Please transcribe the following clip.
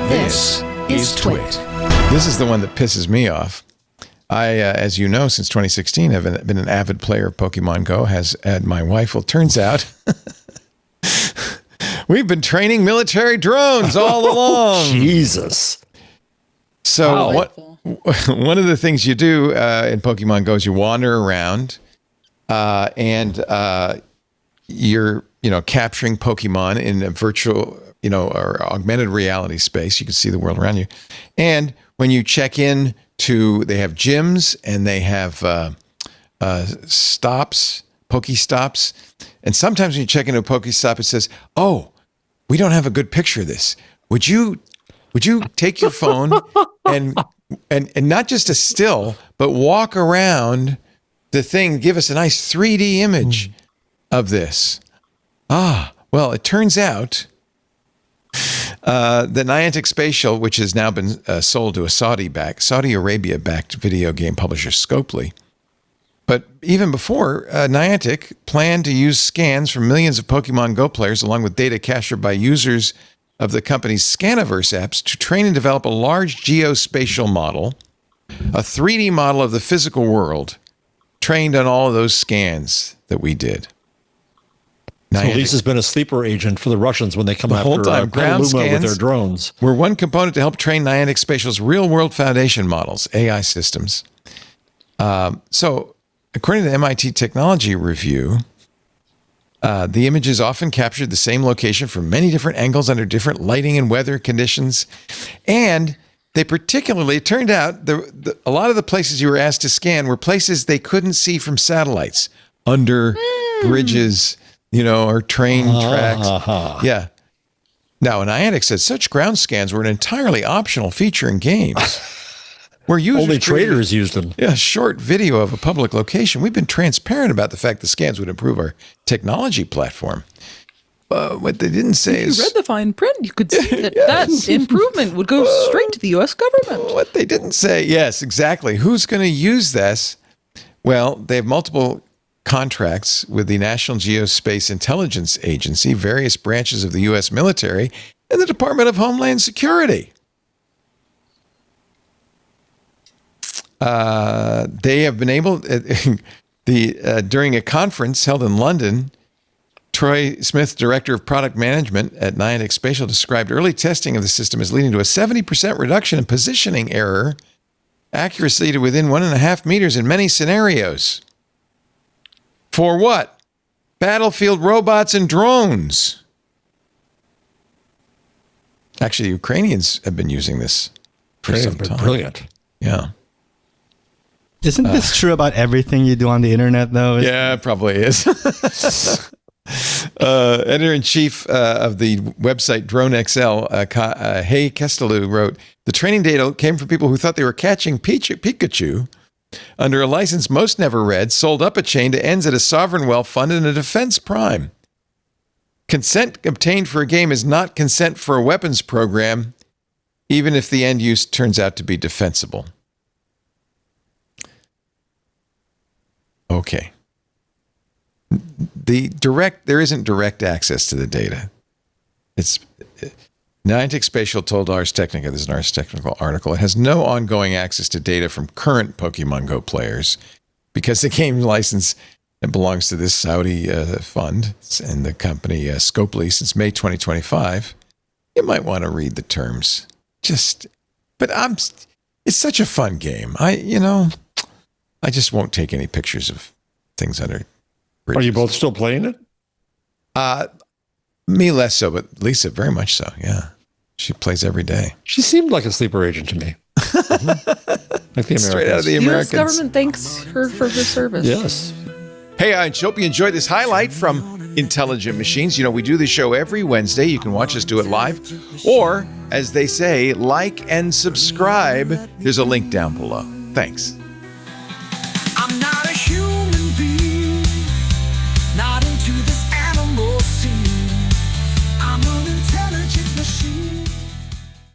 This is TWiT. This is the one that pisses me off. I, as you know, since 2016, have been an avid player of Pokemon Go, as my wife. Well, turns out we've been training military drones all along. Jesus. So one of the things you do in Pokemon Go is you wander around and you're, capturing Pokemon in a virtual, or augmented reality space. You can see the world around you. And when you check in they have gyms and they have stops, Pokestops. And sometimes when you check into a Pokestop, it says, "Oh, we don't have a good picture of this. Would you take your phone and not just a still, but walk around the thing, give us a nice 3D image of this?" Well, it turns out the Niantic Spatial, which has now been sold to a Saudi Arabia-backed video game publisher, Scopely. But even before, Niantic planned to use scans from millions of Pokemon Go players, along with data captured by users of the company's Scaniverse apps, to train and develop a large geospatial model, a 3D model of the physical world, trained on all of those scans that we did. So Lisa's been a sleeper agent for the Russians when they come after ground scans with their drones. Were one component to help train Niantic Spatial's real-world foundation models, AI systems. So, according to the MIT Technology Review, the images often captured the same location from many different angles under different lighting and weather conditions. And they particularly, it turned out, a lot of the places you were asked to scan were places they couldn't see from satellites, under bridges, or train tracks. Yeah. Now, Niantic said such ground scans were an entirely optional feature in games. Where only traders used them. Yeah, a short video of a public location. We've been transparent about the fact the scans would improve our technology platform. What they didn't say is... If you read the fine print, you could see that that improvement would go straight to the U.S. government. What they didn't say, yes, exactly. Who's going to use this? Well, they have multiple contracts with the National Geospatial Intelligence Agency, various branches of the U.S. military, and the Department of Homeland Security. They have been able, during a conference held in London, Troy Smith, Director of Product Management at Niantic Spatial, described early testing of the system as leading to a 70% reduction in positioning error, accuracy to within 1.5 meters in many scenarios. For what? Battlefield robots and drones. Actually, Ukrainians have been using this for some time. Brilliant. Yeah. Isn't this true about everything you do on the internet, though? Yeah, it probably is. Editor-in-chief of the website DroneXL, Hey Kestelou, wrote, "The training data came from people who thought they were catching Pikachu under a license most never read, sold up a chain to ends at a sovereign wealth fund and a defense prime. Consent obtained for a game is not consent for a weapons program, even if the end use turns out to be defensible." Okay. There isn't direct access to the data. Niantic Spatial told Ars Technica, this is an Ars Technica article, it has no ongoing access to data from current Pokemon Go players because the game license belongs to this Saudi fund and the company Scopely since May 2025. You might want to read the terms. It's such a fun game. I just won't take any pictures of things under bridges. Are you both still playing it? Me less so, but Lisa very much so, yeah. She plays every day. She seemed like a sleeper agent to me. Like the Straight out of the Americans. The U.S. government thanks her for her service. Yes. Hey, I hope you enjoyed this highlight from Intelligent Machines. We do the show every Wednesday. You can watch us do it live. Or, as they say, like and subscribe. There's a link down below. Thanks.